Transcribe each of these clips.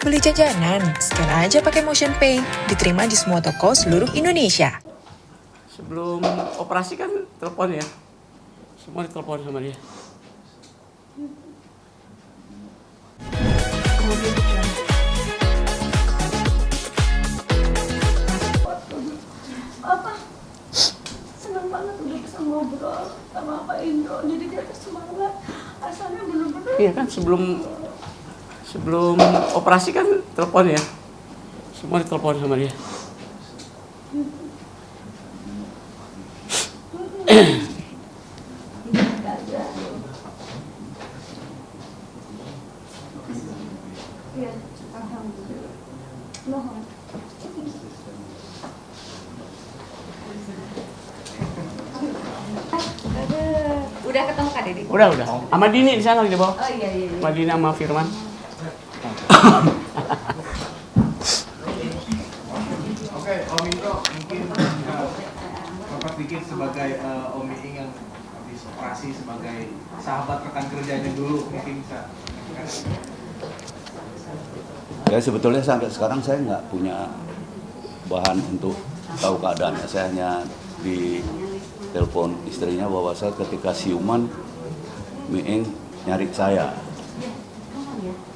Beli jajanan, scan aja pakai MotionPay. Diterima di semua toko seluruh Indonesia. Sebelum operasi kan telepon ya. Semua ditelepon sama dia. Apa? Senang banget udah bisa ngobrol sama Pak Indro. Jadi dia tuh semangat. Asalnya bener-bener. Iya kan sebelum operasi kan telepon ya. Semua ditelepon sama dia. Iya, alhamdulillah. Mohon. Udah ketemu Kak Dedi? Udah. Sama Dini di sana di bawah. Oh iya. Sama Dini sama Firman. Oke, Om Indro, mungkin Bapak dikit sebagai Om Iing yang habis operasi sebagai sahabat rekan kerjanya dulu, mungkin bisa. Ya sebetulnya sampai sekarang saya nggak punya bahan untuk tahu keadaannya. Saya hanya di telepon istrinya bahwa saya ketika siuman, Miing nyari saya.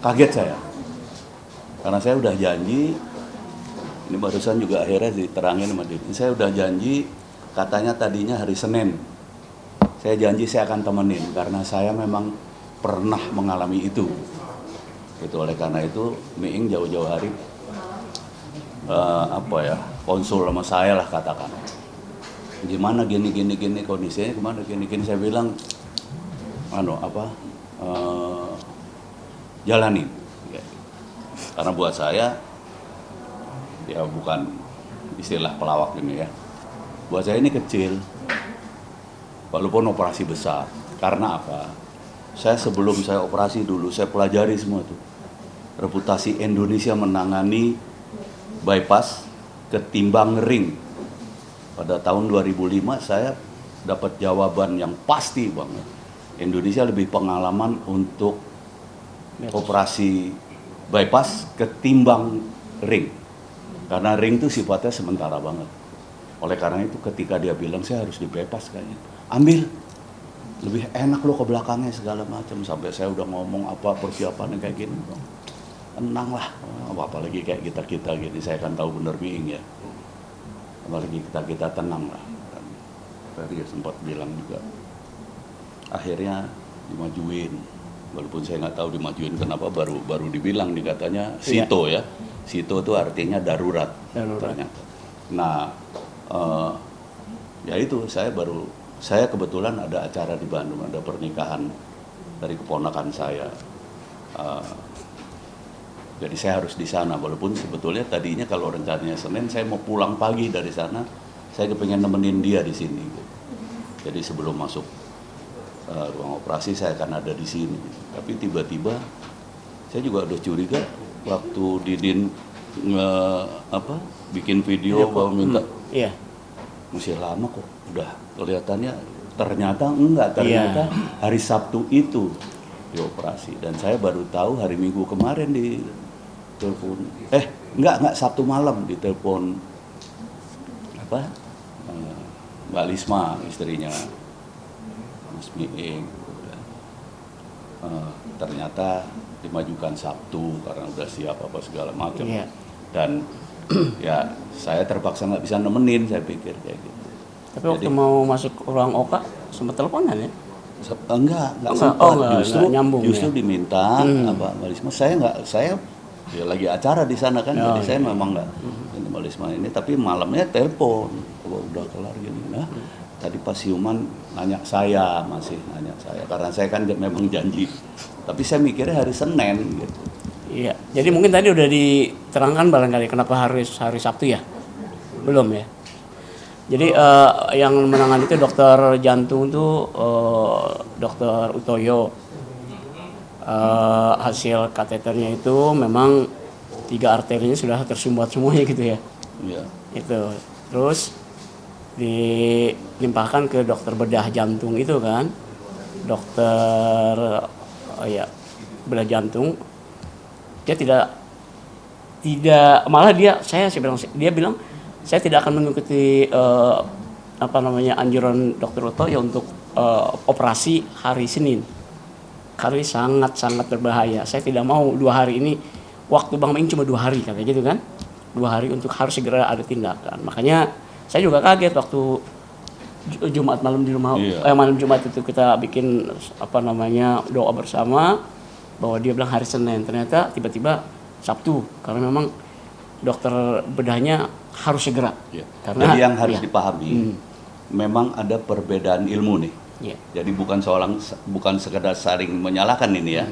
Kaget saya. Karena saya udah janji, ini barusan juga akhirnya diterangin sama dia. Saya udah janji, katanya tadinya hari Senin. Saya janji saya akan temenin, karena saya memang pernah mengalami itu. Itu oleh karena itu, Miing jauh-jauh hari konsul sama saya lah katakan. Gimana gini kondisinya, gimana gini saya bilang, jalanin. Karena buat saya, ya bukan istilah pelawak ini ya. Buat saya ini kecil, walaupun operasi besar. Karena apa? Saya sebelum saya operasi dulu, saya pelajari semua tuh. Reputasi Indonesia menangani bypass ketimbang ring. Pada tahun 2005 saya dapat jawaban yang pasti banget. Indonesia lebih pengalaman untuk operasi bypass ketimbang ring. Karena ring itu sifatnya sementara banget. Oleh karena itu ketika dia bilang saya harus di bypass kayaknya, ambil. Lebih enak lo ke belakangnya segala macam. Sampai saya udah ngomong apa persiapannya kayak gini. Tenang lah, apalagi kayak kita gini, saya kan tahu bener Miing ya. Apalagi kita tenang lah. Tadi sempat bilang juga, akhirnya dimajuin. Walaupun saya nggak tahu dimajuin kenapa, baru dibilang nih katanya Sito ya. Sito itu artinya darurat. Ternyata. Nah, ya itu saya kebetulan ada acara di Bandung, ada pernikahan dari keponakan saya. Jadi saya harus di sana, walaupun sebetulnya tadinya kalau rencananya Senin saya mau pulang pagi dari sana, saya kepengen nemenin dia di sini. Jadi sebelum masuk ruang operasi saya akan ada di sini. Tapi tiba-tiba saya juga udah curiga waktu Didin bikin video bahwa minta masih lama kok, udah kelihatannya ternyata hari Sabtu itu dioperasi. Dan saya baru tahu hari Minggu kemarin di telepon, Sabtu malam di telepon Mbak Lisma, istrinya Mas Miing. Ternyata dimajukan Sabtu karena udah siap apa segala macam. Dan ya saya terpaksa nggak bisa nemenin, saya pikir kayak gitu. Tapi waktu mau masuk ruang OKA sempat teleponan ya? Enggak sempat. Justru ya? diminta Mbak Lisma. Saya ya lagi acara di sana kan, jadi saya memang nggak ini Mbak Lisma ini. Tapi malamnya telepon, udah kelar gini. Nah, tadi pas siuman masih nanya saya, karena saya kan memang janji. Tapi saya mikirnya hari Senin gitu. Iya, jadi mungkin tadi udah diterangkan barangkali kenapa hari Sabtu ya? Belum ya? Jadi yang menangani itu dokter jantung tuh dokter Utoyo. Hasil kateternya itu memang 3 arterinya sudah tersumbat semuanya gitu ya. Iya. Itu. Terus dilimpahkan ke dokter bedah jantung itu kan. Dokter bedah jantung. Dia tidak tidak, malah saya bilang, dia bilang saya tidak akan mengikuti anjuran Dokter Uto ya untuk operasi hari Senin. Karena ini sangat berbahaya. Saya tidak mau 2 hari ini, waktu Bang Meing cuma 2 hari katanya gitu kan. 2 hari untuk harus segera ada tindakan. Makanya saya juga kaget waktu Jumat malam di rumah, malam Jumat itu kita bikin doa bersama bahwa dia bilang hari Senin, ternyata tiba-tiba Sabtu karena memang dokter bedahnya harus segera. Ya. Karena jadi yang harus dipahami, memang ada perbedaan ilmu nih. Ya. Jadi bukan sekedar saling menyalahkan ini ya.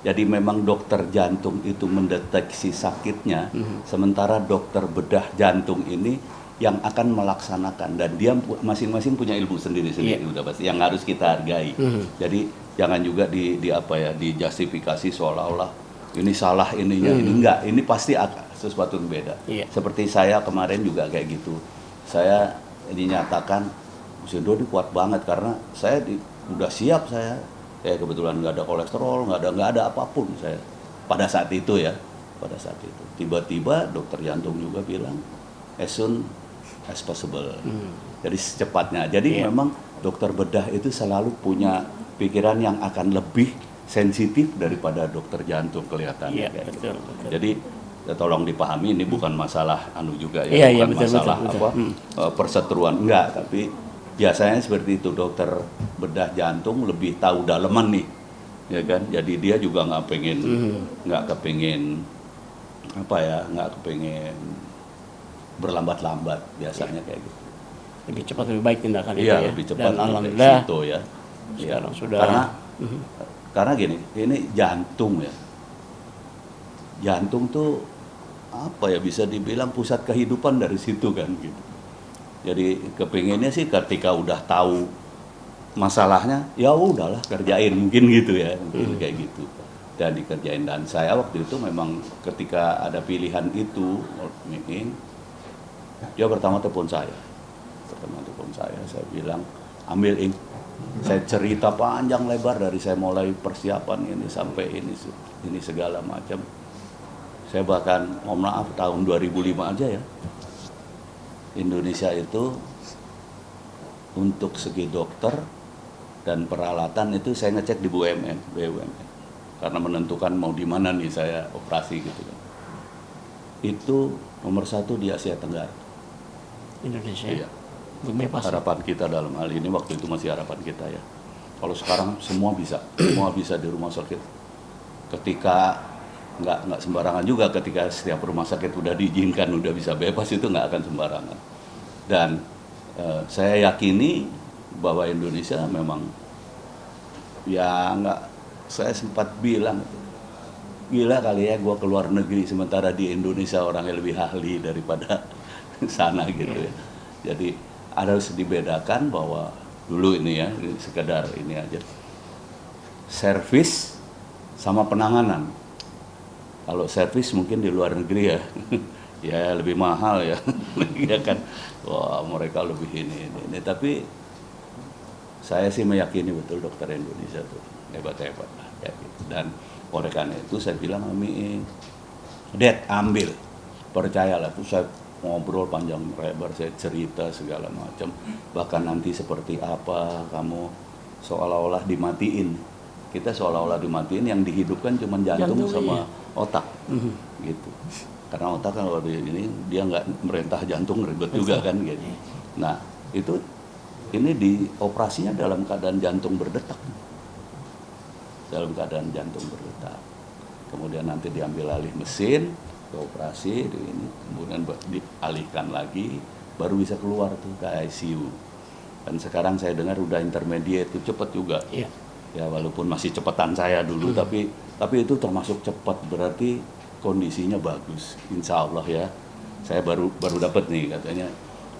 Jadi memang dokter jantung itu mendeteksi sakitnya, sementara dokter bedah jantung ini yang akan melaksanakan, dan dia masing-masing punya ilmu sendiri-sendiri, udah pasti yang harus kita hargai. Jadi jangan juga dijustifikasi seolah-olah ini salah ininya, ini enggak, ini pasti sesuatu yang beda. Seperti saya kemarin juga kayak gitu. Saya dinyatakan Usindo ini kuat banget karena saya udah siap, saya kebetulan nggak ada kolesterol, nggak ada apapun saya pada saat itu ya. Pada saat itu tiba-tiba dokter jantung juga bilang as soon as possible. Jadi secepatnya. Jadi memang dokter bedah itu selalu punya pikiran yang akan lebih sensitif daripada dokter jantung kelihatannya. Betul. Jadi ya, tolong dipahami ini bukan masalah juga ya, bukan masalah perseteruan, enggak, tapi biasanya seperti itu, dokter bedah jantung lebih tahu daleman nih, ya kan? Jadi dia juga nggak kepingin berlambat-lambat biasanya kayak gitu. Lebih cepat lebih baik tindakan itu Iya, ya. lebih cepat. Dan alhamdulillah itu ya. Sekarang sudah. Karena gini, ini jantung ya. Jantung tuh bisa dibilang pusat kehidupan dari situ kan gitu. Jadi kepinginnya sih ketika udah tahu masalahnya, ya udahlah kerjain mungkin gitu ya, mungkin kayak gitu. Dan dikerjain, dan saya waktu itu memang ketika ada pilihan itu, dia pertama telepon saya, saya bilang ambil ini. Saya cerita panjang lebar dari saya mulai persiapan ini sampai ini segala macam. Saya bahkan mohon maaf tahun 2005 aja ya, Indonesia itu untuk segi dokter dan peralatan itu saya ngecek di BUMN karena menentukan mau di mana nih saya operasi gitu kan. Itu nomor 1 di Asia Tenggara. Indonesia. Iya. Bebas. Harapan kita dalam hal ini waktu itu masih harapan kita ya. Kalau sekarang semua bisa di rumah sakit. Ketika nggak sembarangan juga, ketika setiap rumah sakit udah diizinkan, udah bisa bebas, itu nggak akan sembarangan. Dan saya yakini bahwa Indonesia memang saya sempat bilang gila kali ya gue keluar negeri sementara di Indonesia orangnya lebih ahli daripada sana gitu ya. Jadi harus dibedakan bahwa dulu ini ya, sekedar ini aja, servis sama penanganan. Kalau servis mungkin di luar negeri ya ya lebih mahal ya ya kan, wah mereka lebih ini. Tapi saya sih meyakini betul dokter Indonesia tuh hebat-hebat lah ya gitu. Dan oleh karena itu saya bilang ambil, percayalah. Tuh saya ngobrol panjang lebar, saya cerita segala macam, bahkan nanti seperti apa kamu seolah-olah dimatiin. Kita seolah-olah dimatiin, yang dihidupkan cuma jantung sama otak gitu. Karena otak kalau ini dia nggak merintah jantung, ribet juga kan gitu. Nah ini di operasinya dalam keadaan jantung berdetak, kemudian nanti diambil alih mesin, operasi ini, kemudian dialihkan lagi, baru bisa keluar tuh ke ICU. Dan sekarang saya dengar udah intermediate, itu cepat juga. Ya walaupun masih cepetan saya dulu, tapi itu termasuk cepat, berarti kondisinya bagus, insya Allah ya. Saya baru dapat nih katanya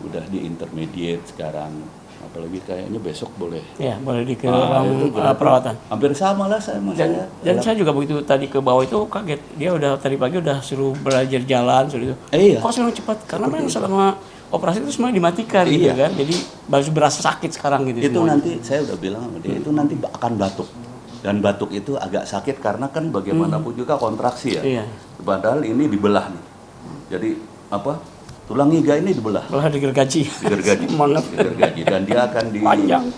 udah di intermediate sekarang, apalagi kayaknya besok boleh. Ya boleh perawatan. Hampir sama lah saya sama saya. Dan saya juga begitu tadi ke bawah itu kaget, dia udah tadi pagi udah suruh belajar jalan, suruh itu. Kok memang cepat? Karena memang selama operasi itu semuanya dimatikan gitu kan, jadi baru berasa sakit sekarang gitu. Itu semuanya. nanti saya udah bilang sama dia, itu nanti akan batuk. Dan batuk itu agak sakit karena kan bagaimanapun juga kontraksi ya. Padahal ini dibelah nih. Jadi apa? Tulang iga ini dibelah, Malah digergaji. digergaji, Semangat. digergaji, dan dia akan Panjang.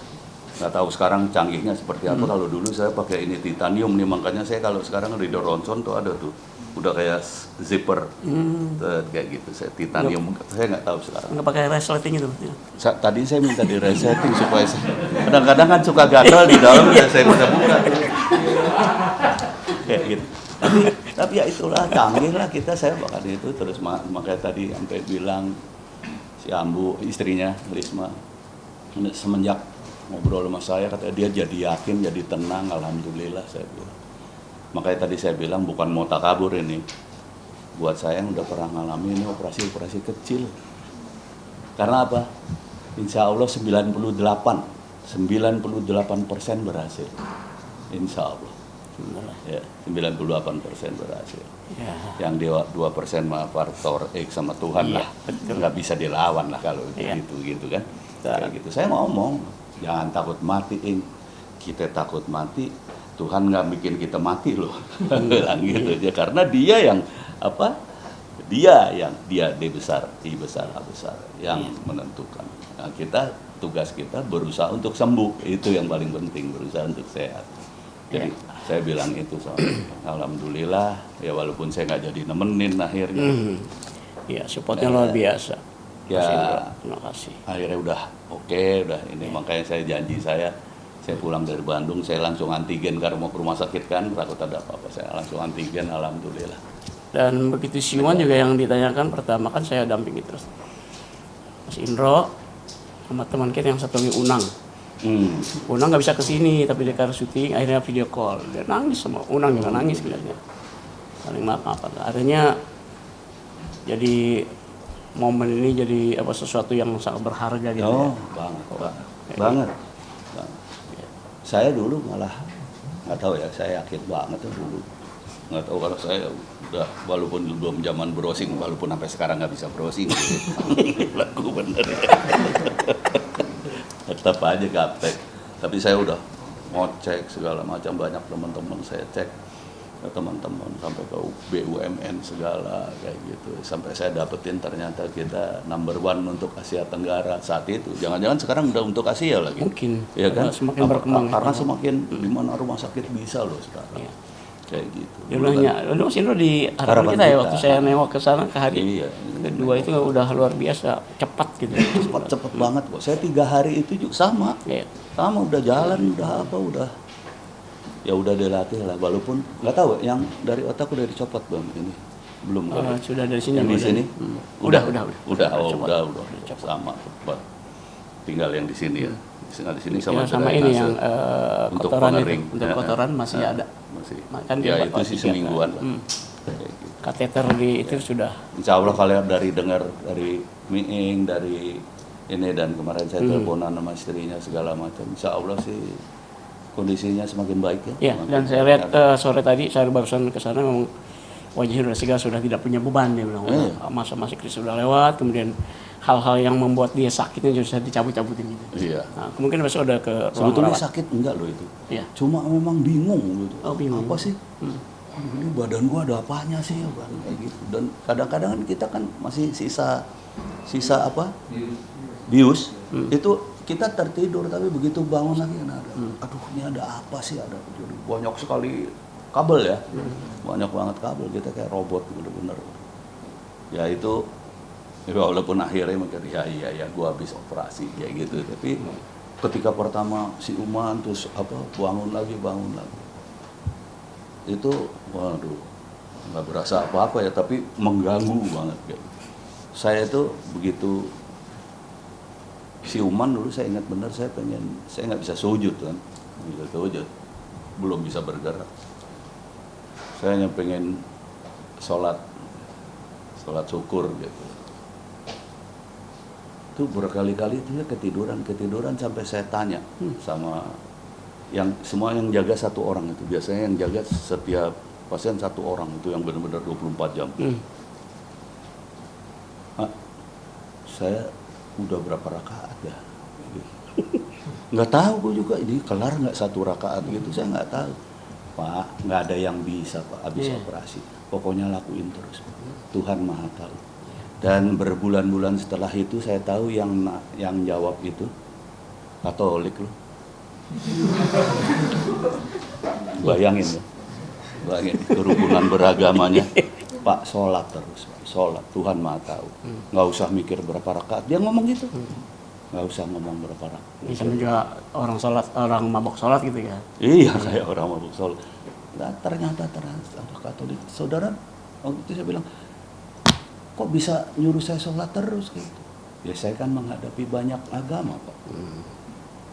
nggak tahu sekarang canggihnya seperti apa. Kalau dulu saya pakai ini titanium nih, makanya saya kalau sekarang Ridho Ronson tuh ada tuh udah kayak zipper kayak gitu. Saya titanium, saya nggak tahu sekarang. Nggak pakai resleting itu. Ya. Tadi saya minta di resetting supaya kadang-kadang kan suka gagal di dalam, ya saya buka-buka kayak gitu. Tapi ya itulah, canggih lah kita. Saya bahkan itu terus makanya tadi sampai bilang si Ambu, istrinya Risma, semenjak ngobrol sama saya, katanya dia jadi yakin, jadi tenang, alhamdulillah saya bilang. Makanya tadi saya bilang bukan mau takabur ini. Buat saya yang udah pernah ngalamin ini operasi-operasi kecil. Karena apa? Insya Allah 98% berhasil. Insya Allah. Ya, 98% berhasil. Ya. Yang 2% mah faktor X sama Tuhan Iya, lah. betul. Nggak bisa dilawan lah kalau Iya. gitu kan. Kayak gitu. Saya ngomong, jangan takut mati, Ing. Kita takut mati, Tuhan nggak bikin kita mati loh. Bilang gitu aja. Karena dia yang apa? Dia D besar, I besar, A besar yang menentukan. Nah, tugas kita berusaha untuk sembuh, itu yang paling penting, berusaha untuk sehat. Jadi saya bilang itu alhamdulillah ya, walaupun saya nggak jadi nemenin akhirnya. Ya, supportnya luar biasa. Ya, Mas Indro, terima kasih. akhirnya udah oke, udah ini. Makanya saya janji saya pulang dari Bandung, saya langsung antigen karena mau ke rumah sakit kan, takut ada apa-apa. Saya langsung antigen, alhamdulillah. Dan begitu siuman juga yang ditanyakan pertama kan saya dampingi terus. Mas Indro sama teman kita yang satu lagi Unang. Unang nggak bisa kesini tapi dia karena syuting, akhirnya video call. Dia nangis sama Unang juga nangis kelihatannya. Saling maaf. Akhirnya jadi momen ini jadi apa sesuatu yang sangat berharga gitu. Oh, Ya. banget. Saya dulu malah nggak tahu ya, saya yakin banget tuh dulu. Nggak tahu kalau saya udah, walaupun belum zaman browsing, walaupun sampai sekarang nggak bisa browsing, laku bener. Tetap aja gaptek. Tapi saya udah mau cek segala macam, banyak teman-teman saya cek ke teman-teman sampai ke BUMN segala kayak gitu, sampai saya dapetin ternyata kita number 1 untuk Asia Tenggara saat itu. Jangan-jangan sekarang udah untuk Asia lagi. Mungkin. Ya kan? Semakin berkembang. Karena semakin di mana rumah sakit bisa loh sekarang. Iya. Kayak gitu. Dia bilangnya, lu Mas Indro di harapan Harapan kita ya kita. waktu saya nengok ke sana ke hari Iya. kedua itu udah luar biasa cepat gitu. Cepet banget kok. Saya 3 hari itu juga sama. Iya. Sama udah jalan, udah apa, udah. Ya udah dilatih lah, walaupun nggak tahu yang dari otak udah dicopot belum ini. Belum. Sudah dari sini. Yang di udah. sini? Udah. Udah. Cepat. Sama cepat. Tinggal yang di sini ya. Tinggal di sini Ya, sama drainase. ini yang Untuk kotoran itu, pengering. untuk kotoran masih ada. Masih. Kan Ya dia itu bakal sih 3 semingguan lah. kan. Kayak gitu. Kateter di itu sudah. Insya Allah kalau dari dengar dari Miing, dari ini, dan kemarin saya teleponan sama istrinya segala macam, Insya Allah sih kondisinya semakin baik ya. Ya, dan saya lihat sore tadi saya barusan ke sana memang wajahnya sudah tidak punya beban, dia bilang. Masa-masa krisis sudah lewat, kemudian hal-hal yang membuat dia sakitnya juga bisa dicabut-cabutin gitu. Iya. Nah, kemungkinan besok udah ke ruang Sebetulnya rawat. sakit enggak loh itu. Iya. Cuma memang bingung gitu. Oh, bingung. Apa sih? Aduh, ini badan gua ada apanya sih ya, Bang? Kayak gitu. Dan kadang-kadang kan kita kan masih sisa apa? Bius. Itu kita tertidur tapi begitu bangun lagi kan ada. Aduh, ini ada apa sih? Ada banyak sekali kabel ya. Banyak banget kabel, kita kayak robot bener-bener. Ya itu ya, walaupun akhirnya mikir ya gua habis operasi kayak gitu, tapi ketika pertama si Uman terus apa bangun lagi itu waduh nggak berasa apa-apa ya, tapi mengganggu banget kayak. Saya itu begitu si Uman dulu saya ingat benar, saya nggak bisa sujud kan, belum bisa bergerak. Saya hanya pengen sholat syukur gitu. Itu berkali-kali itu ya ketiduran sampai saya tanya sama yang semua yang jaga 1 orang itu, biasanya yang jaga setiap pasien 1 orang itu yang benar-benar 24 jam. Saya udah berapa rakaat ya? Nggak tahu gue juga ini kelar nggak 1 rakaat gitu, saya nggak tahu. Pak, nggak ada yang bisa Pak habis operasi. Pokoknya lakuin terus. Tuhan Maha Tahu. Dan berbulan-bulan setelah itu saya tahu yang jawab itu Katolik loh. Bayangin ya, bayangin kerukunan beragamanya. Pak, sholat terus, Pak. Sholat, Tuhan Maha Tahu. Nggak usah mikir berapa rakaat, dia ngomong gitu. Nggak usah ngomong berapa rakaat. Bisa juga orang sholat, orang mabok sholat gitu ya. Iya, kayak orang mabuk sholat. Nah, ternyata ada Katolik. Saudara, waktu itu saya bilang, kok bisa nyuruh saya sholat terus gitu? Ya saya kan menghadapi banyak agama, Pak.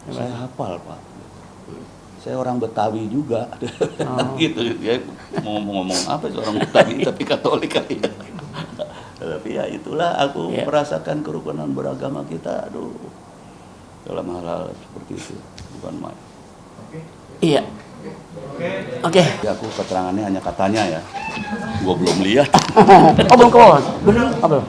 Saya hafal, Pak. Saya orang Betawi juga. Gitu, ya mau ngomong apa sih orang Betawi tapi Katolik kali ya. Tapi ya itulah aku merasakan kerukunan beragama kita, aduh. Dalam hal-hal seperti itu, bukan main. Iya. Oke. Ya, aku keterangannya hanya katanya ya. Gua belum lihat. Oh belum keluar. Bener apa?